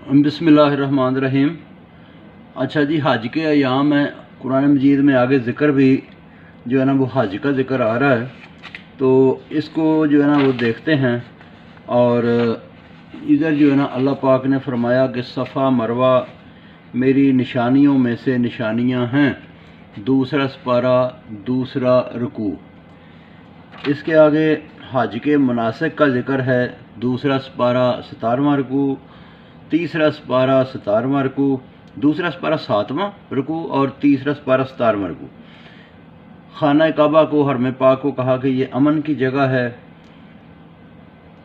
बिस्मिल्लाहिर्रहमानिर्रहीम। अच्छा जी, हज के अयाम हैं, कुरान मजीद में आगे ज़िक्र भी जो है ना वो हज का ज़िक्र आ रहा है, तो इसको जो है ना वो देखते हैं। और इधर जो है ना अल्लाह पाक ने फरमाया कि सफ़ा मरवा मेरी निशानियों में से निशानियां हैं। दूसरा सपारा, दूसरा रुकू। इसके आगे हज के मनासिक का ज़िक्र है। दूसरा सपारा 17वां रुकू, तीसरा सपारा 17वां रुकू, दूसरा सपारा 7वां रुकू और तीसरा सपारा 17वां रुकू। खाना काबा को, हरम पाक को कहा कि ये अमन की जगह है,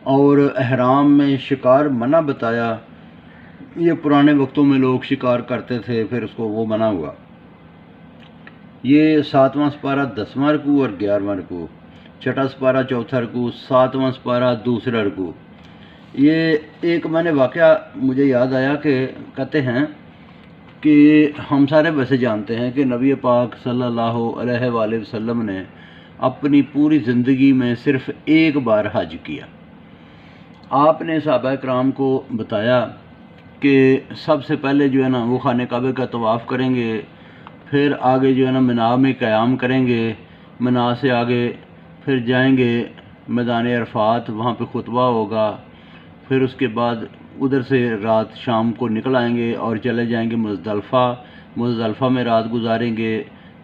और अहराम में शिकार मना बताया। ये पुराने वक्तों में लोग शिकार करते थे, फिर उसको वो मना हुआ। ये 7वां सपारा 10वां रुकू और 11वां रुकू, छठा सपारा चौथा रुकू, 7वां सपारा दूसरा रुकू। ये एक मैंने वाक़या मुझे याद आया कि कहते हैं कि हम सारे वैसे जानते हैं कि नबी पाक सल्लल्लाहु अलैहि वसल्लम ने अपनी पूरी ज़िंदगी में सिर्फ़ एक बार हज किया। आपने सहाबा कराम को बताया कि सबसे पहले जो है ना वो खाने काबे का तवाफ़ करेंगे, फिर आगे जो है ना मिना में क़याम करेंगे, मिना से आगे फिर जाएंगे मैदान अरफात, वहाँ पे खुतबा होगा। फिर उसके बाद उधर से रात शाम को निकल आएंगे और चले जाएंगे मुज़दलिफ़ा में रात गुजारेंगे।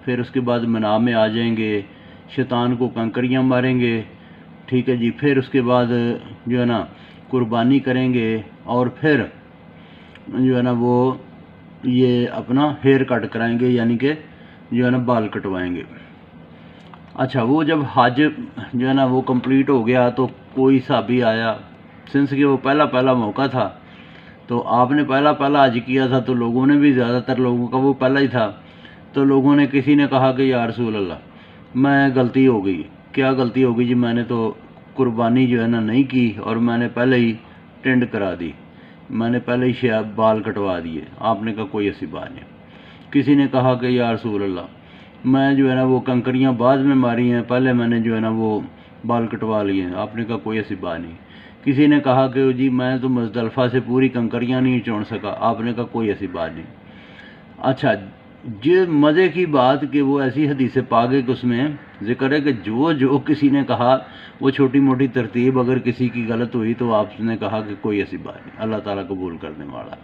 फिर उसके बाद मिना में आ जाएंगे, शैतान को कंकरियाँ मारेंगे, ठीक है जी। फिर उसके बाद जो है ना कुर्बानी करेंगे, और फिर जो है ना वो ये अपना हेयर कट कराएंगे, यानी कि जो है ना बाल कटवाएंगे। अच्छा, वो जब हज जो है ना वो कंप्लीट हो गया तो कोई साहबी आया, सिंस कि वो पहला मौका था, तो आपने पहला हज किया था, तो लोगों ने भी, ज़्यादातर लोगों का वो पहला ही था, तो लोगों ने, किसी ने कहा कि या रसूल अल्लाह मैं गलती हो गई। क्या गलती हो गई जी? मैंने तो कुर्बानी जो है ना नहीं की, और मैंने पहले ही टेंड करा दी, मैंने पहले ही बाल कटवा दिए। आपने कहा कोई ऐसी बात नहीं। किसी ने कहा कि या रसूल अल्लाह मैं जो है ना वो कंकरियाँ बाद में मारी हैं, पहले मैंने जो है ना वो बाल कटवा लिए हैं। आपने कहा कोई ऐसी बात नहीं। किसी ने कहा कि जी मैं तो मुज़दलिफ़ा से पूरी कंकरियाँ नहीं छोड़ सका। आपने कहा कोई ऐसी बात नहीं। अच्छा, ये मज़े की बात कि वो ऐसी हदीस पाक है कि उसमें ज़िक्र है कि जो किसी ने कहा, वो छोटी मोटी तरतीब अगर किसी की गलत हुई तो आपने कहा कि कोई ऐसी बात नहीं, अल्लाह ताला कबूल करने वाला।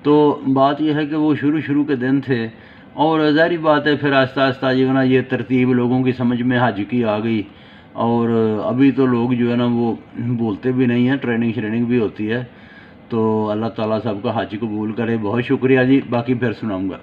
तो बात यह है कि वो शुरू के दिन थे, और ज़ाहिर बात है फिर आहिस्ता आहिस्ता जो है ना ये तरतीब लोगों की समझ में हज की आ गई। और अभी तो लोग जो है ना वो बोलते भी नहीं हैं, ट्रेनिंग श्रेनिंग भी होती है। तो अल्लाह ताला सबका हज कबूल करे। बहुत शुक्रिया जी, बाकी फिर सुनाऊँगा।